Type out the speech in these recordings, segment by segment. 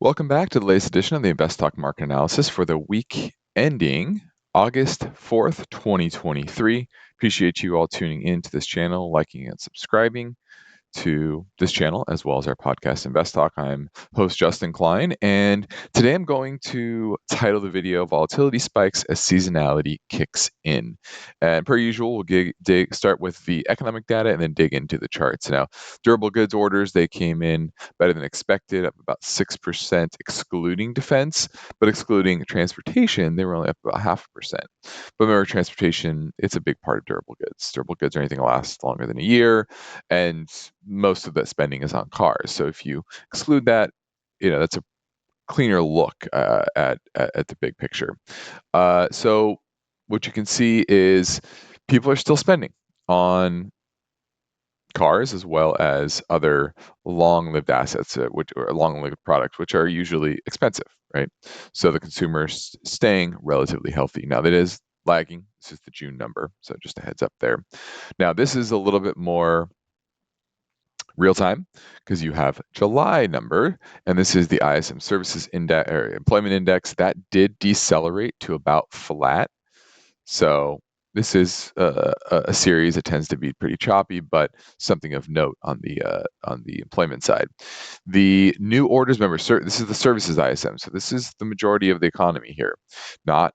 Welcome back to the latest edition of the InvestTalk market analysis for the week ending August 4th, 2023. Appreciate you all tuning in to this channel, liking and subscribing to this channel as well as our podcast InvestTalk. I'm host Justin Klein, and today I'm going to title the video Volatility Spikes as Seasonality Kicks In. And per usual, we'll start with the economic data and then dig into the charts. Now, durable goods orders, they came in better than expected, up about 6% excluding defense, but excluding transportation, they were only up about 0.5%. But remember, transportation, it's a big part of durable goods. Durable goods are anything that lasts longer than a year, and most of that spending is on cars. So if you exclude that, that's a cleaner look at the big picture. So what you can see is people are still spending on cars as well as other long-lived assets, or long-lived products, which are usually expensive, right? So the consumer's staying relatively healthy. Now that is lagging. This is the June number, so just a heads up there. Now this is a little bit more real time because you have July number, and this is the ISM Services Index or Employment Index that did decelerate to about flat. So this is a series that tends to be pretty choppy, but something of note on the employment side. The new orders, remember, this is the services ISM, so this is the majority of the economy here, not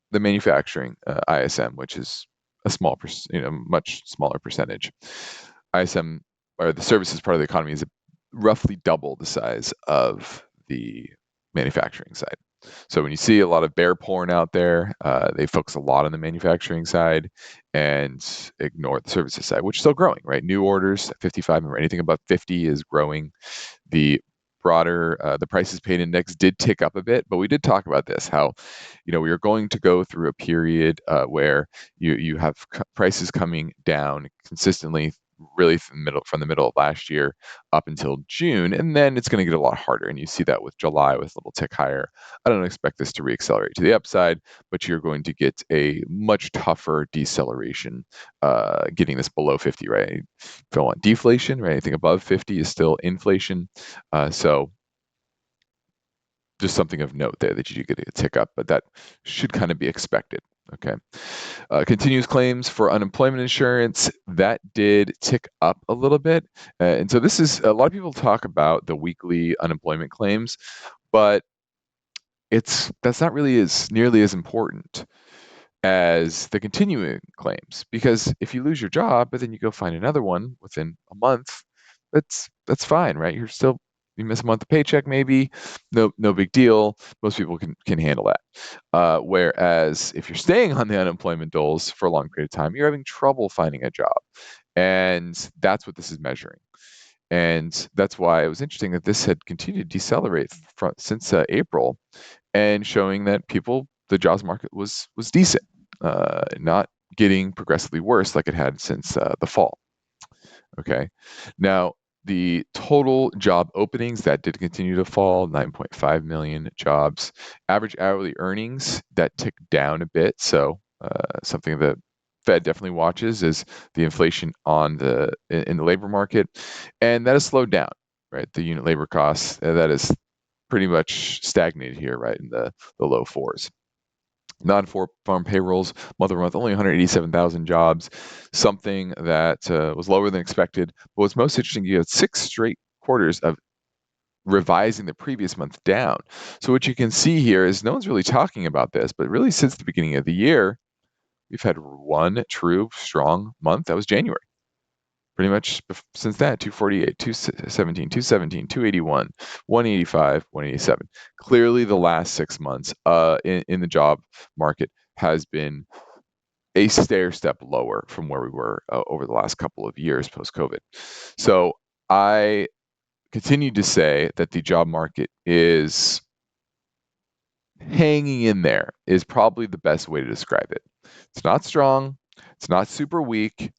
the manufacturing ISM, which is a small, much smaller percentage. ISM, or the services part of the economy, is roughly double the size of the manufacturing side. So when you see a lot of bear porn out there, they focus a lot on the manufacturing side and ignore the services side, which is still growing, right? New orders, 55, or anything above 50 is growing. The broader, the prices paid index did tick up a bit, but we did talk about this, how, we are going to go through a period where you have prices coming down consistently, really from the middle of last year up until June, and then it's going to get a lot harder. And you see that with July with a little tick higher. I don't expect this to reaccelerate to the upside, but you're going to get a much tougher deceleration, getting this below 50, right? If you want deflation, right? Anything above 50 is still inflation. So just something of note there that you get a tick up, but that should kind of be expected. Okay. Continuous claims for unemployment insurance, that did tick up a little bit. And so this is, a lot of people talk about the weekly unemployment claims, but that's not really as nearly as important as the continuing claims, because if you lose your job, but then you go find another one within a month, that's fine, right? You miss a month of paycheck, maybe, no big deal. Most people can handle that. Whereas if you're staying on the unemployment doles for a long period of time, you're having trouble finding a job, and that's what this is measuring. And that's why it was interesting that this had continued to decelerate since April, and showing that the jobs market was decent, not getting progressively worse like it had since the fall. Okay, now the total job openings, that did continue to fall, 9.5 million jobs. Average hourly earnings, that ticked down a bit. So something that Fed definitely watches is the inflation in the labor market, and that has slowed down, right? The unit labor costs, that is pretty much stagnated here, right, in the low fours. Non-farm payrolls, month-over-month, only 187,000 jobs, something that was lower than expected. But what's most interesting, you had 6 straight quarters of revising the previous month down. So what you can see here is no one's really talking about this, but really since the beginning of the year, we've had one true strong month. That was January. Pretty much since that, 248, 217, 217, 281, 185, 187. Clearly, the last 6 months in the job market has been a stair step lower from where we were over the last couple of years post-COVID. So I continue to say that the job market is hanging in there, is probably the best way to describe it. It's not strong. It's not super weak.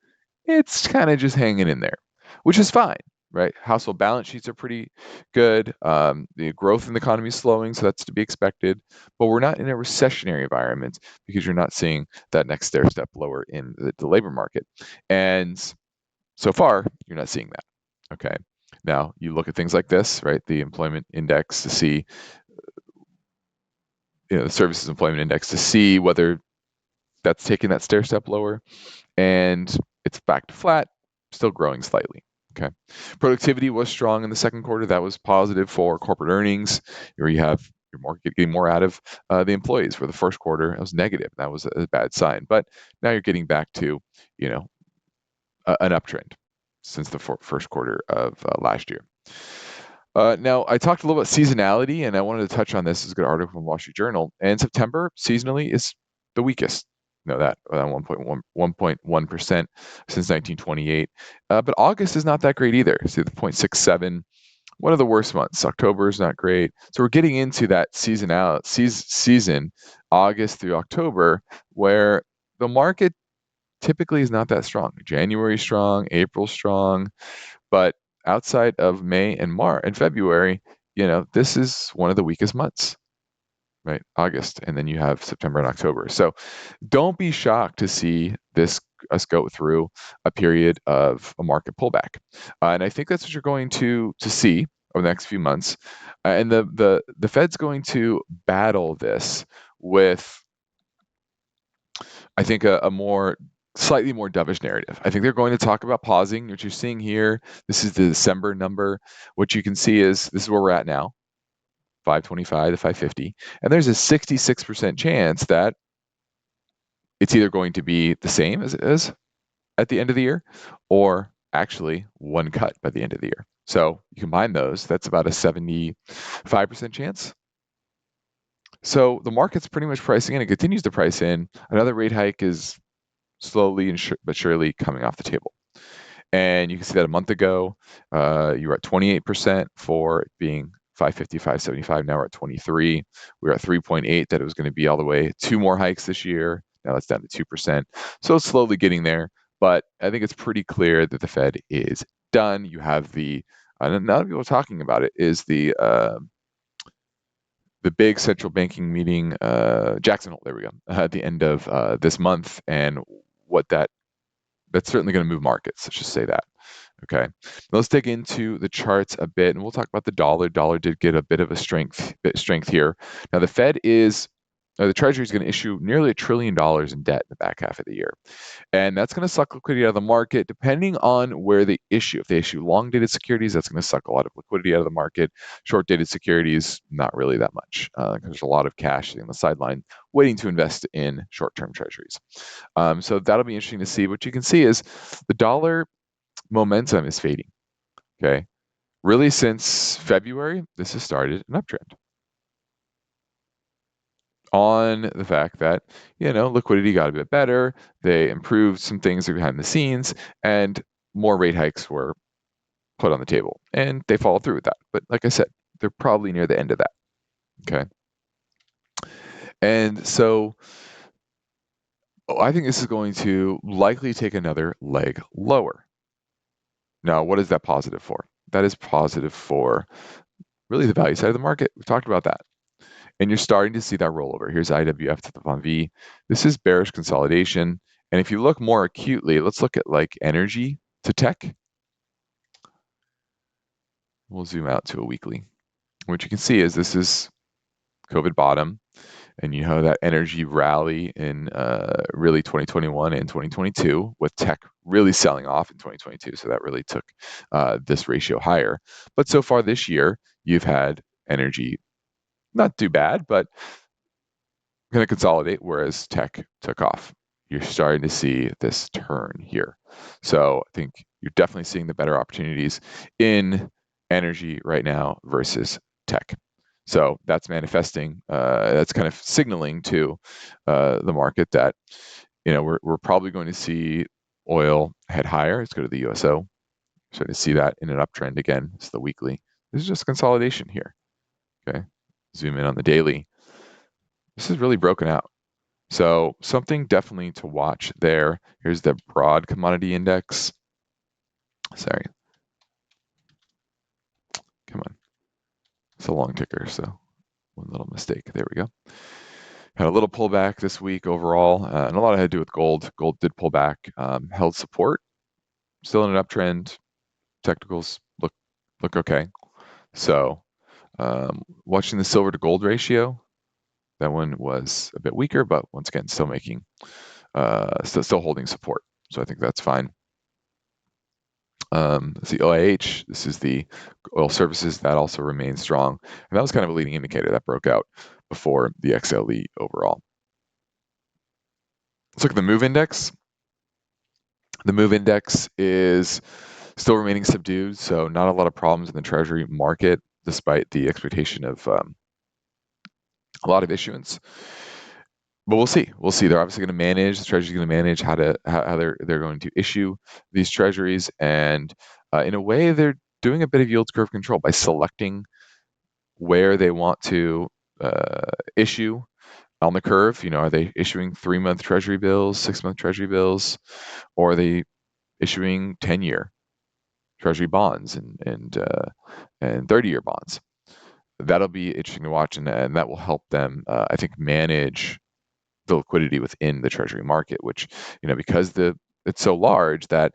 It's kind of just hanging in there, which is fine, right? Household balance sheets are pretty good. The growth in the economy is slowing, so that's to be expected. But we're not in a recessionary environment because you're not seeing that next stair step lower in the labor market. And so far, you're not seeing that. Okay. Now, you look at things like this, right? The employment index to see, the services employment index to see whether that's taking that stair step lower, and it's back to flat, still growing slightly. Okay. Productivity was strong in the second quarter. That was positive for corporate earnings, where you have your market getting more out of the employees. For the first quarter, it was negative. That was a bad sign. But now you're getting back to, an uptrend since the first quarter of last year. Now, I talked a little about seasonality, and I wanted to touch on this. This is a good article from the Wall Street Journal. And September, seasonally, is the weakest. Know that, 1.1% since 1928. But August is not that great either. See the 0.67, one of the worst months. October is not great. So we're getting into that season, August through October, where the market typically is not that strong. January strong, April strong, but outside of May and March and February, this is one of the weakest months, right? August, and then you have September and October. So don't be shocked to see us go through a period of a market pullback, and I think that's what you're going to see over the next few months. And the Fed's going to battle this with, I think, a slightly more dovish narrative. I think they're going to talk about pausing. What you're seeing here, this is the December number. What you can see is this is where we're at now, 525 to 550, and there's a 66% chance that it's either going to be the same as it is at the end of the year, or actually one cut by the end of the year. So you combine those, that's about a 75% chance. So the market's pretty much pricing in, and continues to price in. Another rate hike is slowly but surely coming off the table. And you can see that a month ago, you were at 28% for it being 550, 575. Now we're at 23. We were at 3.8 that it was going to be all the way. 2 more hikes this year. Now that's down to 2%. So it's slowly getting there. But I think it's pretty clear that the Fed is done. You have and a lot of people are talking about it, is the big central banking meeting, Jackson Hole, there we go, at the end of this month. And that's certainly going to move markets. Let's just say that. Okay. Let's dig into the charts a bit, and we'll talk about the dollar. Dollar did get a bit of a strength here. Now the Fed the Treasury is going to issue nearly $1 trillion in debt in the back half of the year. And that's going to suck liquidity out of the market, depending on where they issue. If they issue long-dated securities, that's going to suck a lot of liquidity out of the market. Short-dated securities, not really that much. There's a lot of cash sitting on the sideline waiting to invest in short-term treasuries. So that'll be interesting to see. What you can see is the dollar momentum is fading. Okay. Really, since February, this has started an uptrend on the fact that, liquidity got a bit better. They improved some things behind the scenes, and more rate hikes were put on the table, and they followed through with that. But like I said, they're probably near the end of that. Okay. And so I think this is going to likely take another leg lower. Now, what is that positive for? That is positive for really the value side of the market. We've talked about that. And you're starting to see that rollover. Here's IWF to the Von V. This is bearish consolidation. And if you look more acutely, let's look at like energy to tech. We'll zoom out to a weekly. What you can see is this is COVID bottom. And you know that energy rally in really 2021 and 2022, with tech really selling off in 2022. So that really took this ratio higher. But so far this year, you've had energy not too bad, but going to consolidate, whereas tech took off. You're starting to see this turn here. So I think you're definitely seeing the better opportunities in energy right now versus tech. So that's manifesting, that's kind of signaling to the market that, we're probably going to see oil head higher. Let's go to the USO. Starting to see that in an uptrend again. It's the weekly. This is just consolidation here. Okay. Zoom in on the daily. This is really broken out. So something definitely to watch there. Here's the broad commodity index. Sorry. Come on. It's a long ticker, so one little mistake. There we go. Had a little pullback this week overall, and a lot had to do with gold. Gold did pull back, held support, still in an uptrend. Technicals look look okay. So watching the silver to gold ratio, that one was a bit weaker, but once again, still making, still holding support. So I think that's fine. Let's see, OIH, this is the oil services, that also remains strong. And that was kind of a leading indicator that broke out before the XLE overall. Let's look at the MOVE index. The MOVE index is still remaining subdued, so not a lot of problems in the treasury market, despite the expectation of a lot of issuance. But we'll see. We'll see. They're obviously going to manage. The Treasury's going to manage how they're going to issue these treasuries, and in a way, they're doing a bit of yield curve control by selecting where they want to issue on the curve. You know, are they issuing 3-month Treasury bills, 6-month Treasury bills, or are they issuing 10-year Treasury bonds and 30-year bonds? That'll be interesting to watch, and that will help them, I think, manage the liquidity within the Treasury market, which, you know, because it's so large that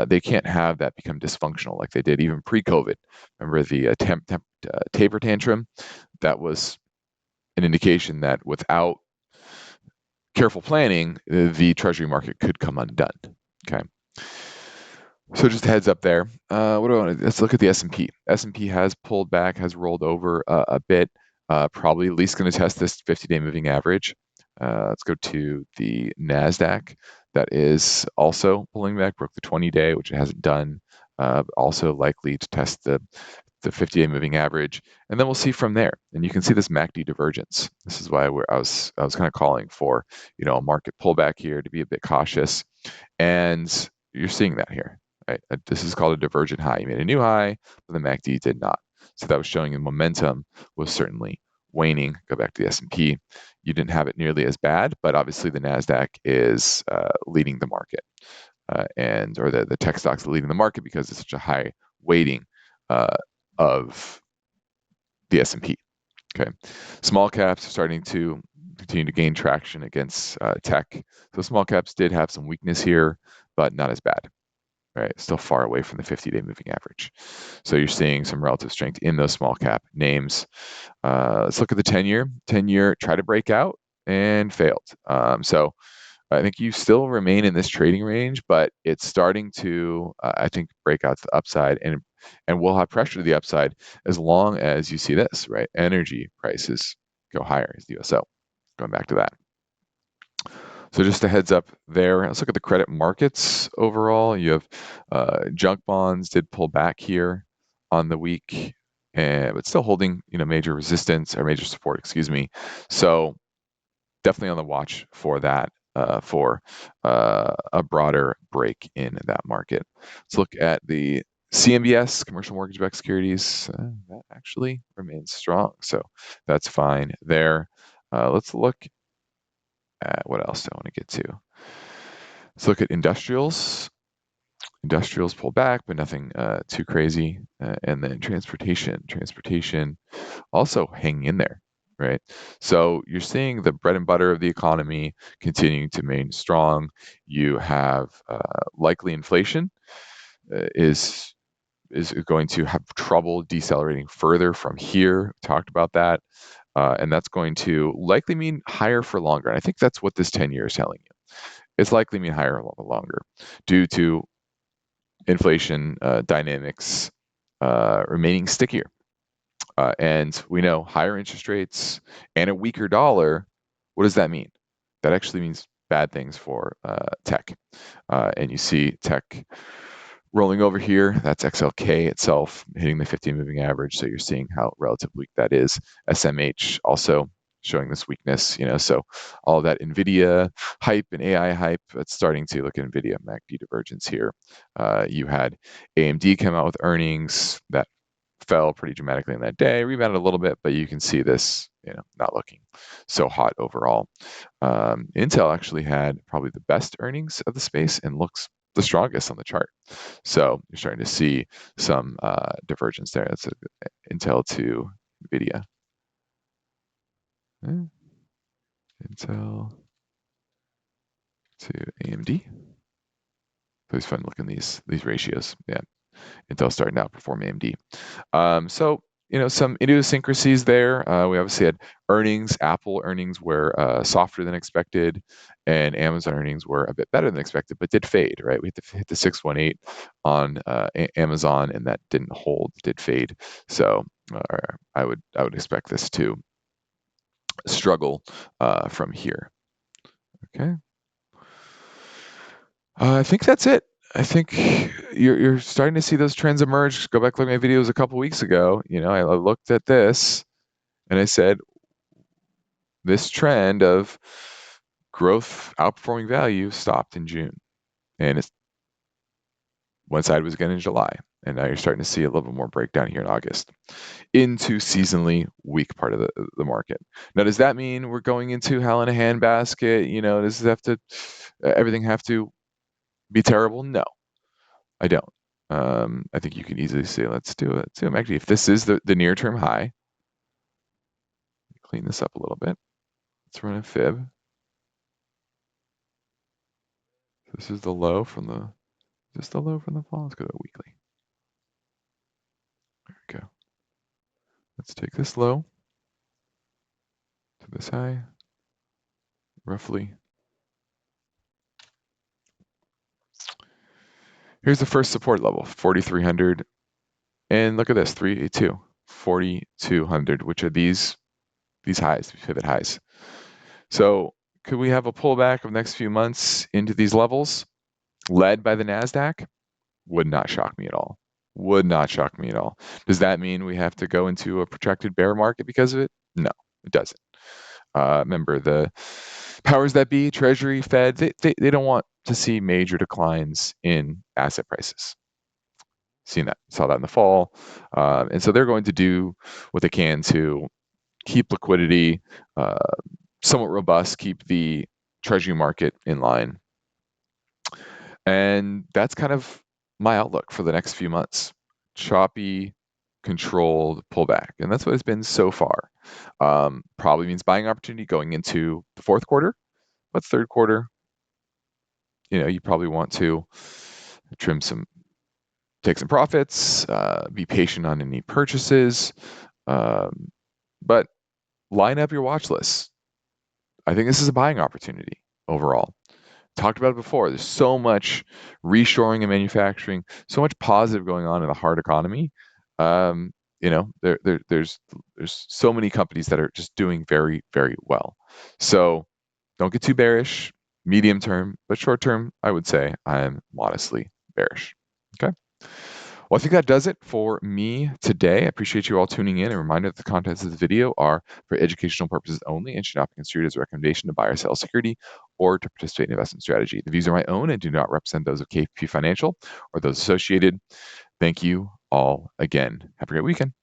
they can't have that become dysfunctional like they did even pre-COVID. Remember the taper tantrum? That was an indication that without careful planning, the Treasury market could come undone. Okay. So just a heads up there. What do I want to? Let's look at the S&P. S&P has pulled back, has rolled over a bit. Probably at least going to test this 50-day moving average. Let's go to the NASDAQ. That is also pulling back, broke the 20-day, which it hasn't done. Also likely to test the 50-day moving average, and then we'll see from there. And you can see this MACD divergence. This is why I was kind of calling for, you know, a market pullback here, to be a bit cautious, and you're seeing that here. Right? This is called a divergent high. You made a new high, but the MACD did not. So that was showing the momentum was certainly waning. Go back to the S&P. You didn't have it nearly as bad, but obviously the NASDAQ is leading the market, or the tech stocks are leading the market because it's such a high weighting of the S&P. Okay, small caps are starting to continue to gain traction against tech. So small caps did have some weakness here, but not as bad. Right, still far away from the 50-day moving average. So you're seeing some relative strength in those small cap names. Let's look at the 10-year. 10-year tried to break out and failed. So I think you still remain in this trading range, but it's starting to, I think, break out to the upside, and we'll have pressure to the upside as long as you see this, right? Energy prices go higher as the USO. Going back to that. So just a heads up there. Let's look at the credit markets overall. You have junk bonds did pull back here on the week, but still holding, you know, major resistance or major support, excuse me. So definitely on the watch for that, for a broader break in that market. Let's look at the CMBS, commercial mortgage-backed securities. That actually remains strong, so that's fine there. Let's look at what else do I want to get to. Let's look at industrials. Industrials pull back, but nothing too crazy. And then transportation also hanging in there, right? So you're seeing the bread and butter of the economy continuing to remain strong. You have likely inflation is going to have trouble decelerating further from here. We talked about that. And that's going to likely mean higher for longer. And I think that's what this 10-year is telling you. It's likely mean higher a little longer due to inflation dynamics remaining stickier. And we know higher interest rates and a weaker dollar. What does that mean? That actually means bad things for tech. And you see tech rolling over here. That's XLK itself hitting the 50 moving average. So you're seeing how relatively weak that is. SMH also showing this weakness, you know, so all of that NVIDIA hype and AI hype, that's starting to look at NVIDIA MACD divergence here. You had AMD come out with earnings that fell pretty dramatically in that day, rebounded a little bit, but you can see this, you know, not looking so hot overall. Intel actually had probably the best earnings of the space and looks the strongest on the chart. So you're starting to see some divergence there. That's Intel to NVIDIA. Intel to AMD. It's always fun looking these ratios. Yeah. Intel starting to outperform AMD. So, some idiosyncrasies there. We obviously had earnings. Apple earnings were softer than expected, and Amazon earnings were a bit better than expected, but did fade, right? We hit the 618 on Amazon, and that didn't hold, did fade. So I would expect this to struggle from here. Okay. I think that's it. I think you're starting to see those trends emerge. Go back, look at my videos a couple weeks ago. I looked at this and I said, this trend of growth outperforming value stopped in June, and it's one side was again in July, and now you're starting to see a little bit more breakdown here in August into seasonally weak part of the market. Now, does that mean we're going into hell in a handbasket? Does it have to everything have to be terrible? No, I don't. I think you can easily say, let's do it. So actually, if this is the near term high, clean this up a little bit. Let's run a fib. This is the low from the, just the low from the fall. Let's go to a weekly. There we go. Let's take this low to this high, roughly. Here's the first support level, 4,300. And look at this, 382, 4,200, which are these highs, these pivot highs. So could we have a pullback of the next few months into these levels led by the NASDAQ? Would not shock me at all. Would not shock me at all. Does that mean we have to go into a protracted bear market because of it? No, it doesn't. Remember, the powers that be, Treasury, Fed, they don't want to see major declines in asset prices. Seen that, saw that in the fall. And so they're going to do what they can to keep liquidity somewhat robust, keep the Treasury market in line. And that's kind of my outlook for the next few months. Choppy, controlled pullback. And that's what it's been so far. Probably means buying opportunity going into the fourth quarter, but third quarter, you probably want to take some profits, be patient on any purchases, but line up your watch lists. I think this is a buying opportunity overall. Talked about it before. There's so much reshoring and manufacturing, so much positive going on in the hard economy. There's so many companies that are just doing very, very well. So don't get too bearish. Medium term, but short term, I would say I'm modestly bearish. Okay. Well, I think that does it for me today. I appreciate you all tuning in. A reminder that the contents of the video are for educational purposes only and should not be construed as a recommendation to buy or sell security or to participate in investment strategy. The views are my own and do not represent those of KP Financial or those associated. Thank you all again. Have a great weekend.